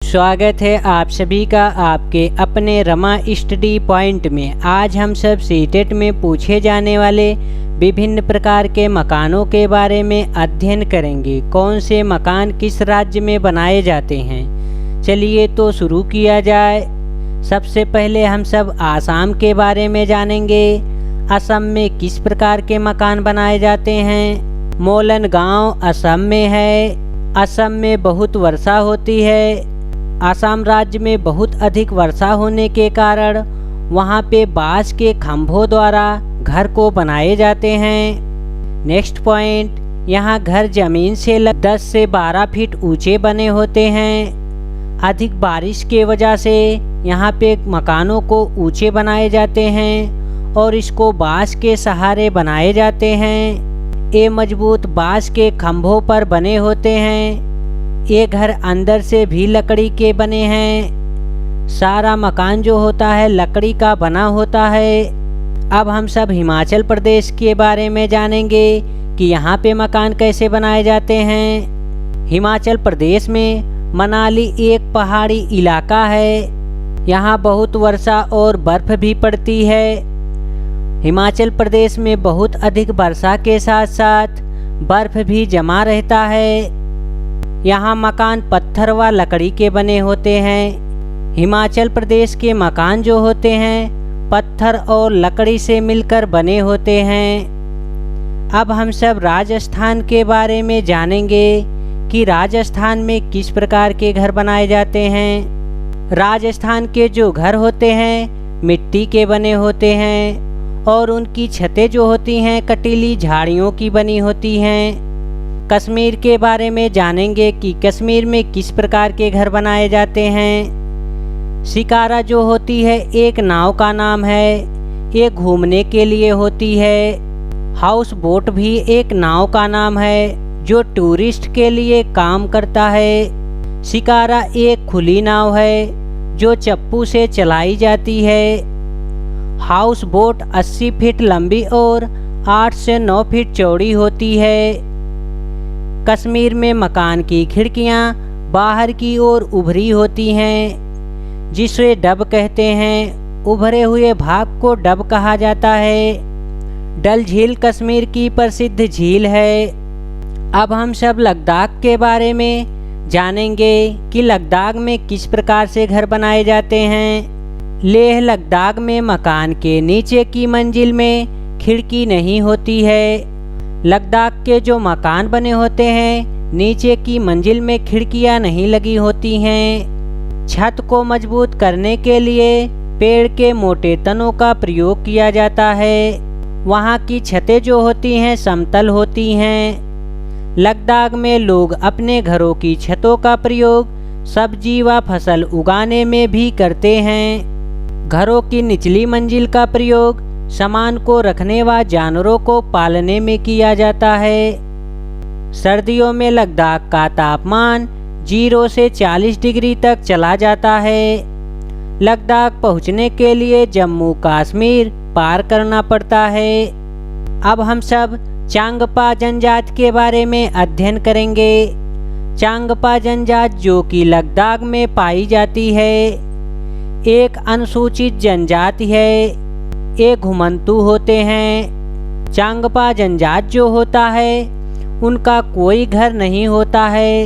स्वागत है आप सभी का आपके अपने रमा स्टडी पॉइंट में। आज हम सब सीटेट में पूछे जाने वाले विभिन्न प्रकार के मकानों के बारे में अध्ययन करेंगे। कौन से मकान किस राज्य में बनाए जाते हैं, चलिए तो शुरू किया जाए। सबसे पहले हम सब आसाम के बारे में जानेंगे। असम में किस प्रकार के मकान बनाए जाते हैं। मोलन गांव असम में है। असम में बहुत वर्षा होती है। असम राज्य में बहुत अधिक वर्षा होने के कारण वहाँ पे बांस के खंभों द्वारा घर को बनाए जाते हैं। नेक्स्ट पॉइंट, यहाँ घर जमीन से 10 से 12 फीट ऊंचे बने होते हैं। अधिक बारिश के वजह से यहाँ पे मकानों को ऊंचे बनाए जाते हैं और इसको बांस के सहारे बनाए जाते हैं। ये मजबूत बांस के खंभों पर बने होते हैं। ये घर अंदर से भी लकड़ी के बने हैं। सारा मकान जो होता है लकड़ी का बना होता है। अब हम सब हिमाचल प्रदेश के बारे में जानेंगे कि यहाँ पे मकान कैसे बनाए जाते हैं। हिमाचल प्रदेश में मनाली एक पहाड़ी इलाका है। यहाँ बहुत वर्षा और बर्फ भी पड़ती है। हिमाचल प्रदेश में बहुत अधिक वर्षा के साथ साथ बर्फ भी जमा रहता है। यहाँ मकान पत्थर व लकड़ी के बने होते हैं। हिमाचल प्रदेश के मकान जो होते हैं पत्थर और लकड़ी से मिलकर बने होते हैं। अब हम सब राजस्थान के बारे में जानेंगे कि राजस्थान में किस प्रकार के घर बनाए जाते हैं। राजस्थान के जो घर होते हैं मिट्टी के बने होते हैं और उनकी छतें जो होती हैं कटीली झाड़ियों की बनी होती हैं। कश्मीर के बारे में जानेंगे कि कश्मीर में किस प्रकार के घर बनाए जाते हैं। शिकारा जो होती है एक नाव का नाम है। ये घूमने के लिए होती है। हाउस बोट भी एक नाव का नाम है जो टूरिस्ट के लिए काम करता है। शिकारा एक खुली नाव है जो चप्पू से चलाई जाती है। हाउस बोट 80 फीट लंबी और 8 से 9 फीट चौड़ी होती है। कश्मीर में मकान की खिड़कियां बाहर की ओर उभरी होती हैं, जिसे डब कहते हैं। उभरे हुए भाग को डब कहा जाता है। डल झील कश्मीर की प्रसिद्ध झील है। अब हम सब लद्दाख के बारे में जानेंगे कि लद्दाख में किस प्रकार से घर बनाए जाते हैं। लेह लद्दाख में मकान के नीचे की मंजिल में खिड़की नहीं होती है। लद्दाख के जो मकान बने होते हैं नीचे की मंजिल में खिड़कियां नहीं लगी होती हैं। छत को मजबूत करने के लिए पेड़ के मोटे तनों का प्रयोग किया जाता है। वहाँ की छतें जो होती हैं समतल होती हैं। लद्दाख में लोग अपने घरों की छतों का प्रयोग सब्जी व फसल उगाने में भी करते हैं। घरों की निचली मंजिल का प्रयोग सामान को रखने व जानवरों को पालने में किया जाता है। सर्दियों में लद्दाख का तापमान 0 से 40 डिग्री तक चला जाता है। लद्दाख पहुंचने के लिए जम्मू कश्मीर पार करना पड़ता है। अब हम सब चांगपा जनजाति के बारे में अध्ययन करेंगे। चांगपा जनजाति जो कि लद्दाख में पाई जाती है एक अनुसूचित जनजाति है। ये घुमंतू होते हैं। चांगपा जनजाति जो होता है उनका कोई घर नहीं होता है।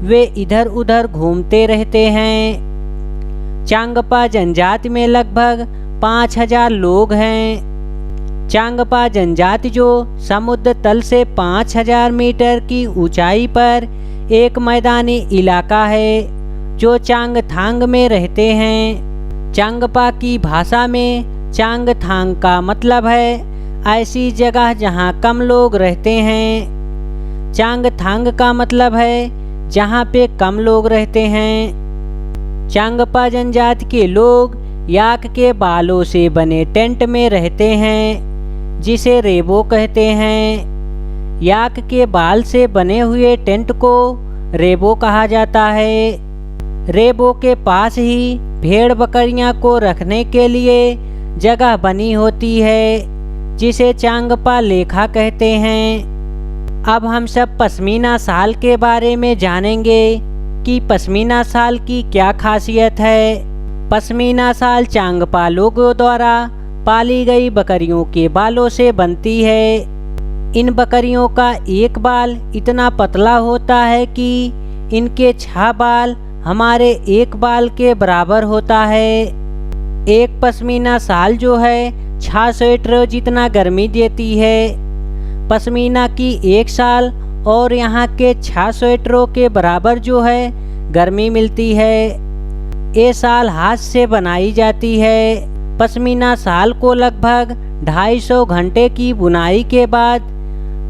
वे इधर उधर घूमते रहते हैं। चांगपा जनजाति में लगभग 5000 लोग हैं। चांगपा जनजाति जो समुद्र तल से 5000 मीटर की ऊंचाई पर एक मैदानी इलाका है जो चांगथांग में रहते हैं। चांगपा की भाषा में चांगथांग का मतलब है ऐसी जगह जहां कम लोग रहते हैं। चांगथांग का मतलब है जहां पे कम लोग रहते हैं। चांगपा जनजाति के लोग याक के बालों से बने टेंट में रहते हैं जिसे रेबो कहते हैं। याक के बाल से बने हुए टेंट को रेबो कहा जाता है। रेबो के पास ही भेड़ बकरियां को रखने के लिए जगह बनी होती है जिसे चांगपा लेखा कहते हैं। अब हम सब पश्मीना शाल के बारे में जानेंगे। कि पश्मीना शाल की क्या खासियत है। पश्मीना शाल चांगपा लोगों द्वारा पाली गई बकरियों के बालों से बनती है। इन बकरियों का एक बाल इतना पतला होता है कि इनके 6 बाल हमारे एक बाल के बराबर होता है। एक पश्मीना शाल जो है 6 स्वेटर जितना गर्मी देती है। पश्मीना की एक शाल और यहाँ के 6 स्वेटरों के बराबर जो है गर्मी मिलती है। ये शाल हाथ से बनाई जाती है। पश्मीना शाल को लगभग 250 घंटे की बुनाई के बाद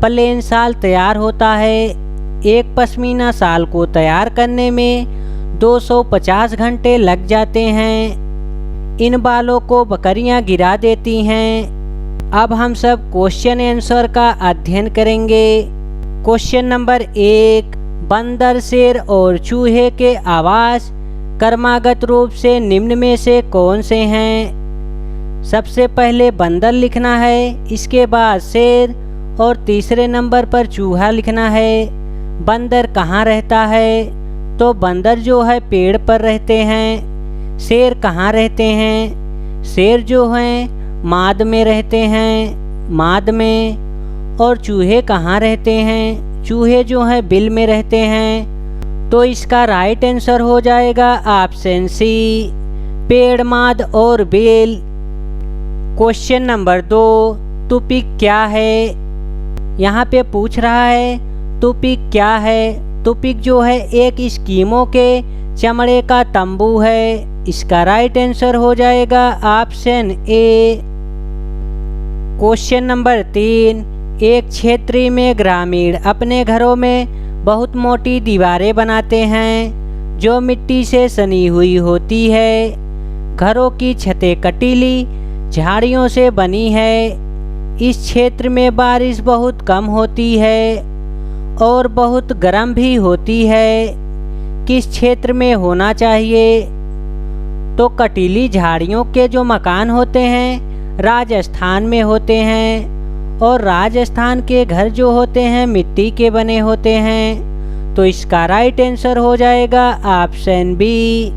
प्लेन शाल तैयार होता है। एक पश्मीना शाल को तैयार करने में 250 घंटे लग जाते हैं। इन बालों को बकरियां गिरा देती हैं। अब हम सब क्वेश्चन आंसर का अध्ययन करेंगे। क्वेश्चन नंबर 1, बंदर, शेर और चूहे के आवास क्रमागत रूप से निम्न में से कौन से हैं। सबसे पहले बंदर लिखना है, इसके बाद शेर और तीसरे नंबर पर चूहा लिखना है। बंदर कहाँ रहता है, तो बंदर जो है पेड़ पर रहते हैं। शेर कहाँ रहते हैं, शेर जो हैं माद में रहते हैं, माद में। और चूहे कहाँ रहते हैं, चूहे जो हैं बिल में रहते हैं। तो इसका राइट आंसर हो जाएगा ऑप्शन सी, पेड़, माद और बेल। क्वेश्चन नंबर 2, तुपिक क्या है। यहाँ पे पूछ रहा है तुपिक क्या है। तुपिक जो है एक एस्किमो के चमड़े का तंबू है। इसका राइट आंसर हो जाएगा ऑप्शन ए। क्वेश्चन नंबर 3, एक क्षेत्र में ग्रामीण अपने घरों में बहुत मोटी दीवारें बनाते हैं जो मिट्टी से सनी हुई होती है। घरों की छतें कटीली झाड़ियों से बनी है। इस क्षेत्र में बारिश बहुत कम होती है और बहुत गर्म भी होती है। किस क्षेत्र में होना चाहिए, तो कटीली झाड़ियों के जो मकान होते हैं राजस्थान में होते हैं और राजस्थान के घर जो होते हैं मिट्टी के बने होते हैं। तो इसका राइट आंसर हो जाएगा ऑप्शन बी।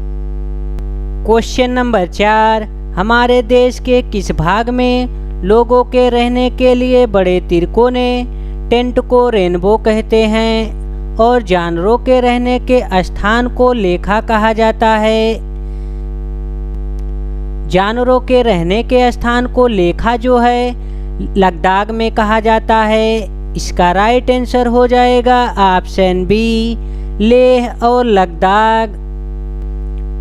क्वेश्चन नंबर 4, हमारे देश के किस भाग में लोगों के रहने के लिए बड़े तिरकोने टेंट को रेनबो कहते हैं और जानवरों के रहने के स्थान को लेखा कहा जाता है। जानवरों के रहने के स्थान को लेखा जो है लद्दाख में कहा जाता है। इसका राइट आंसर हो जाएगा ऑप्शन बी, लेह और लद्दाख।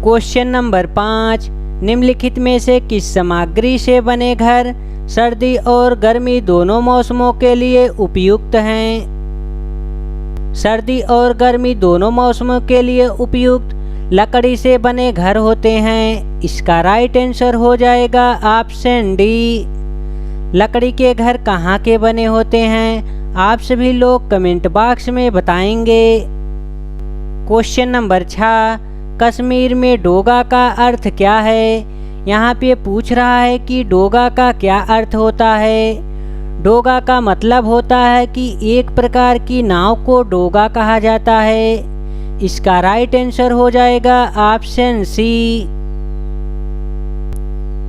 क्वेश्चन नंबर 5, निम्नलिखित में से किस सामग्री से बने घर सर्दी और गर्मी दोनों मौसमों के लिए उपयुक्त हैं। सर्दी और गर्मी दोनों मौसमों के लिए उपयुक्त लकड़ी से बने घर होते हैं। इसका राइट आंसर हो जाएगा ऑप्शन डी। लकड़ी के घर कहाँ के बने होते हैं, आप सभी लोग कमेंट बॉक्स में बताएंगे। क्वेश्चन नंबर 6, कश्मीर में डोगा का अर्थ क्या है। यहाँ पे पूछ रहा है कि डोगा का क्या अर्थ होता है। डोगा का मतलब होता है कि एक प्रकार की नाव को डोगा कहा जाता है। इसका राइट आंसर हो जाएगा ऑप्शन सी।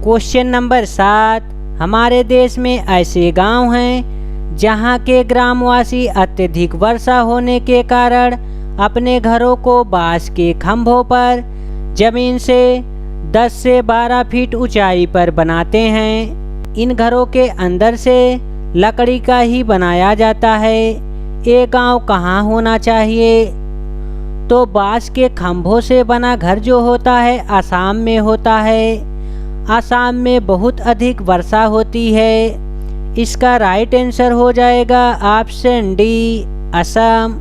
क्वेश्चन नंबर 7, हमारे देश में ऐसे गांव हैं जहां के ग्रामवासी अत्यधिक वर्षा होने के कारण अपने घरों को बांस के खंभों पर जमीन से 10 से 12 फीट ऊंचाई पर बनाते हैं। इन घरों के अंदर से लकड़ी का ही बनाया जाता है। ये गांव कहाँ होना चाहिए, तो बांस के खंभों से बना घर जो होता है आसाम में होता है। आसाम में बहुत अधिक वर्षा होती है। इसका राइट आंसर हो जाएगा option D, Assam.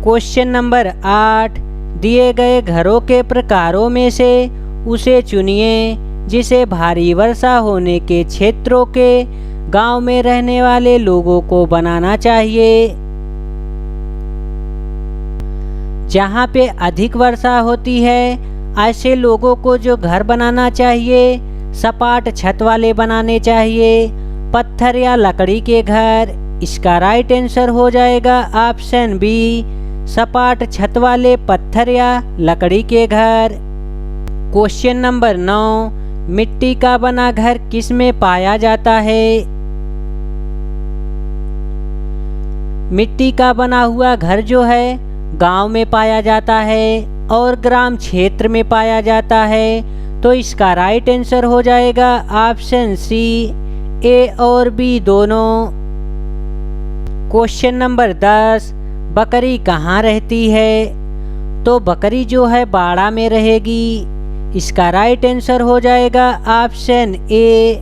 Question number 8, दिए गए घरों के प्रकारों में से उसे चुनिए जिसे भारी वर्षा होने के क्षेत्रों के गांव में रहने वाले लोगों को बनाना चाहिए। जहाँ पे अधिक वर्षा होती है ऐसे लोगों को जो घर बनाना चाहिए सपाट छत वाले बनाने चाहिए, पत्थर या लकड़ी के घर। इसका राइट आंसर हो जाएगा ऑप्शन बी, सपाट छत वाले पत्थर या लकड़ी के घर। क्वेश्चन नंबर 9, मिट्टी का बना घर किस में पाया जाता है? मिट्टी का बना हुआ घर जो है गांव में पाया जाता है और ग्राम क्षेत्र में पाया जाता है। तो इसका राइट आंसर हो जाएगा ऑप्शन सी, ए और बी दोनों। क्वेश्चन नंबर 10, बकरी कहाँ रहती है? तो बकरी जो है बाड़ा में रहेगी। इसका राइट आंसर हो जाएगा ऑप्शन ए।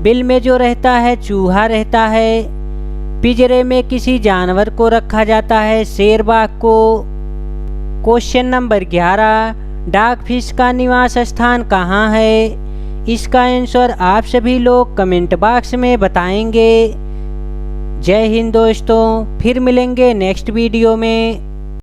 बिल में जो रहता है चूहा रहता है। पिंजरे में किसी जानवर को रखा जाता है, शेर बाघ को। क्वेश्चन नंबर 11, डॉग फिश का निवास स्थान कहाँ है? इसका आंसर आप सभी लोग कमेंट बॉक्स में बताएंगे। जय हिंद दोस्तों, फिर मिलेंगे नेक्स्ट वीडियो में।